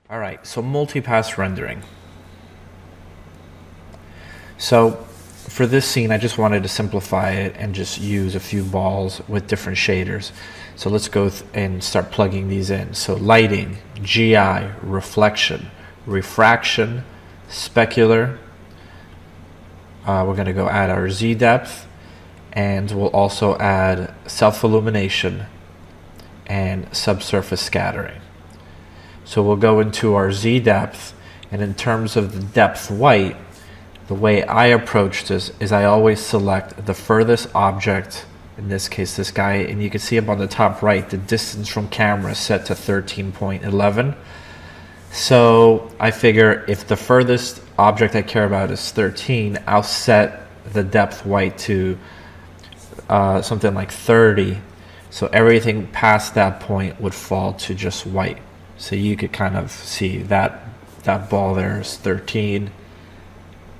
All right, so multi-pass rendering. So for this scene, I just wanted to simplify it and just use a few balls with different shaders. So let's go and start plugging these in. So lighting, GI, reflection, refraction, specular. We're going to go add our Z depth, and we'll also add self-illumination and subsurface scattering. So we'll go into our Z depth, and in terms of the depth white, the way I approach this is I always select the furthest object, in this case this guy, and you can see up on the top right, the distance from camera is set to 13.11. So I figure if the furthest object I care about is 13, I'll set the depth white to something like 30. So everything past that point would fall to just white. So you could kind of see that ball there is 13.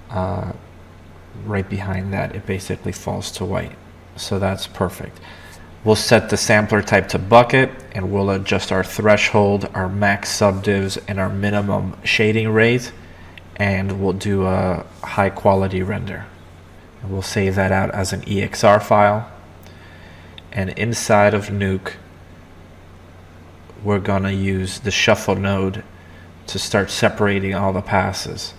Right behind that, it basically falls to white. So that's perfect. We'll set the sampler type to bucket, and we'll adjust our threshold, our max subdivs, and our minimum shading rate, and we'll do a high quality render. And we'll save that out as an EXR file. And inside of Nuke, we're gonna use the shuffle node to start separating all the passes.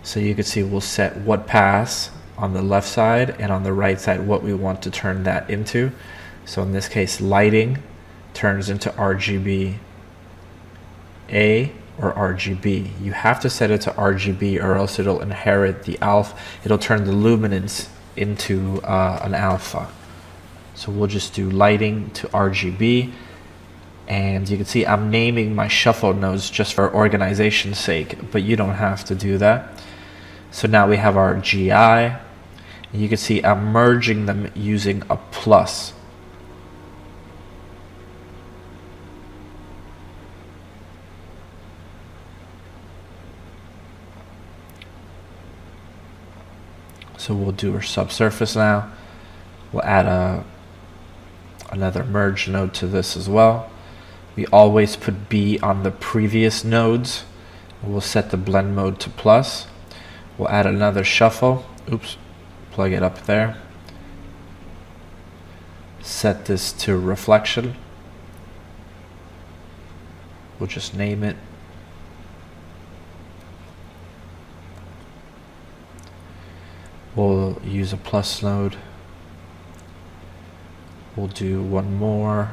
So you can see we'll set what pass on the left side, and on the right side what we want to turn that into. So in this case, lighting turns into RGB A or RGB. You have to set it to RGB or else it'll inherit the alpha. It'll turn the luminance into an alpha. So we'll just do lighting to RGB. And you can see I'm naming my shuffle nodes just for organization's sake, but you don't have to do that. So now we have our GI. You can see I'm merging them using a plus. So we'll do our subsurface now. We'll add another merge node to this as well. We always put B on the previous nodes. We'll set the blend mode to plus. We'll add another shuffle. Oops, plug it up there. Set this to reflection. We'll just name it. We'll use a plus node. We'll do one more.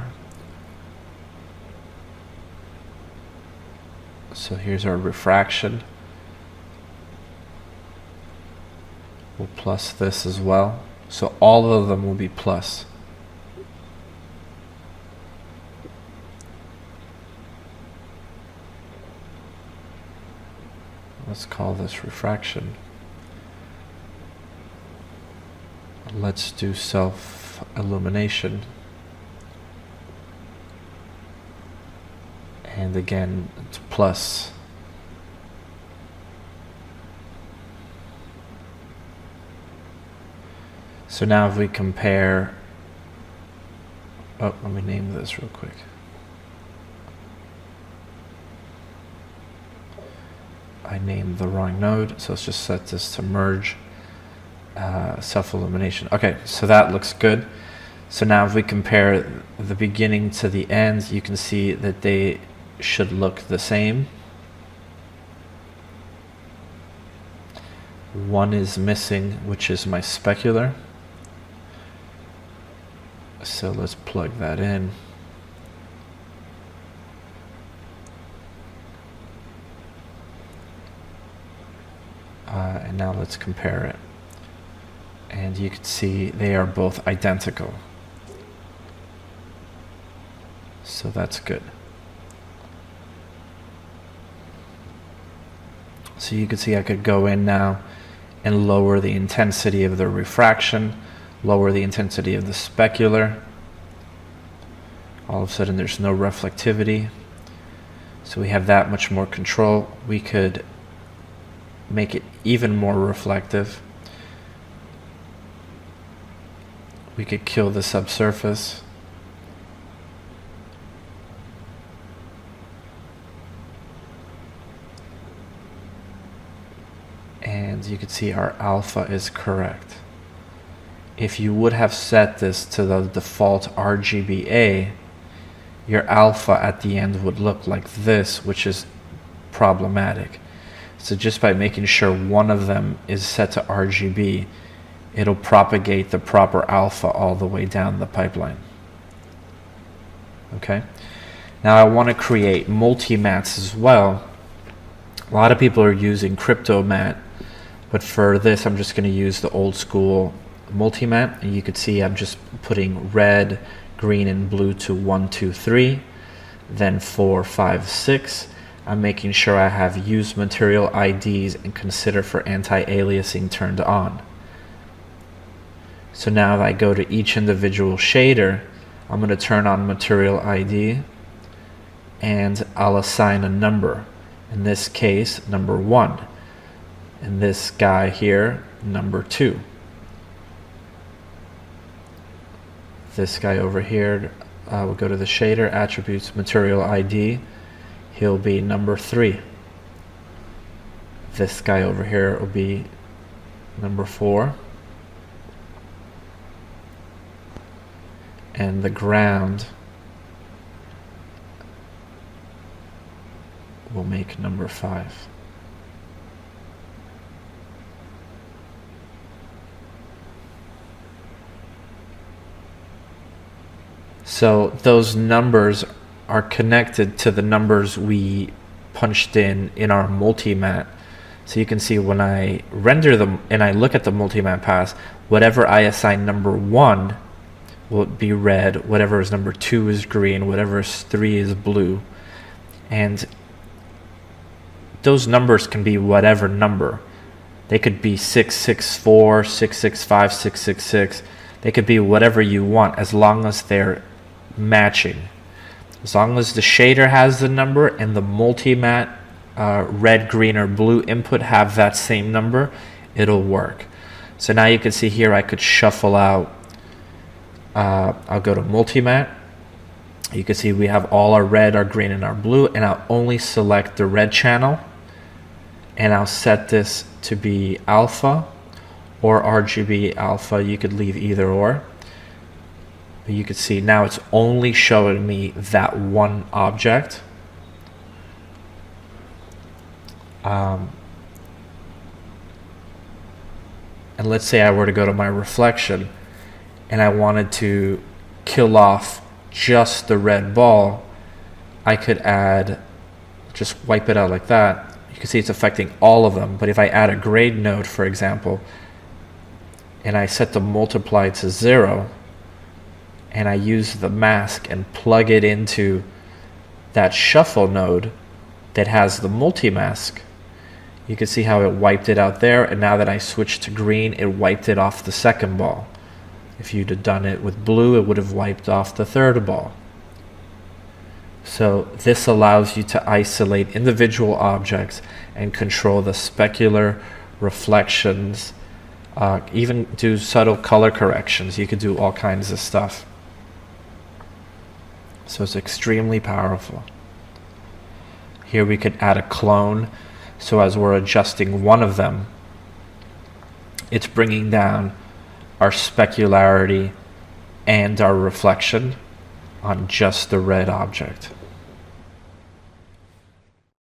So here's our refraction. We'll plus this as well. So all of them will be plus. Let's call this refraction. Let's do self-illumination. And again, it's plus. So now if we compare, let me name this real quick. I named the wrong node, so let's just set this to merge self-illumination. Okay, so that looks good. So now if we compare the beginning to the end, you can see that they should look the same. One is missing, which is my specular. So let's plug that in. And now let's compare it. And you can see they are both identical. So that's good. So you can see I could go in now and lower the intensity of the refraction, lower the intensity of the specular. All of a sudden there's no reflectivity. So we have that much more control. We could make it even more reflective. We could kill the subsurface. and you can see our alpha is correct. If you would have set this to the default RGBA, your alpha at the end would look like this, which is problematic. So just by making sure one of them is set to RGB, it'll propagate the proper alpha all the way down the pipeline. Okay. Now I want to create multi-mats as well. A lot of people are using crypto mat, but for this I'm just going to use the old school multi-mat, and you could see I'm just putting red, green, and blue to 1, 2, 3, then 4, 5, 6. I'm making sure I have use material IDs and consider for anti-aliasing turned on. So now if I go to each individual shader, I'm going to turn on material ID and I'll assign a number. In this case, number 1. And this guy here, number 2. This guy over here, we'll go to the shader, attributes, material ID. He'll be number 3. This guy over here will be number 4. And the ground will make number 5. So those numbers are connected to the numbers we punched in our multi-mat. So you can see when I render them and I look at the multi-mat pass, whatever I assign number 1 will be red, whatever is number 2 is green, whatever is 3 is blue. And those numbers can be whatever number. They could be 664, 665, 666. They could be whatever you want as long as they're matching. As long as the shader has the number and the multi-mat red, green, or blue input have that same number, it'll work. So now you can see here I could shuffle out. I'll go to multi-mat. You can see we have all our red, our green, and our blue, and I'll only select the red channel, and I'll set this to be alpha or RGB alpha. You could leave either or. But you can see now it's only showing me that one object. And let's say I were to go to my reflection and I wanted to kill off just the red ball, I could add, just wipe it out like that. You can see it's affecting all of them. But if I add a grade node, for example, and I set the multiply to 0, and I use the mask and plug it into that shuffle node that has the multi-mask, you can see how it wiped it out there, and now that I switched to green, it wiped it off the second ball. If you'd have done it with blue, it would have wiped off the third ball. So this allows you to isolate individual objects and control the specular reflections, even do subtle color corrections. You could do all kinds of stuff. So it's extremely powerful. Here we could add a clone. So as we're adjusting one of them, it's bringing down our specularity and our reflection on just the red object.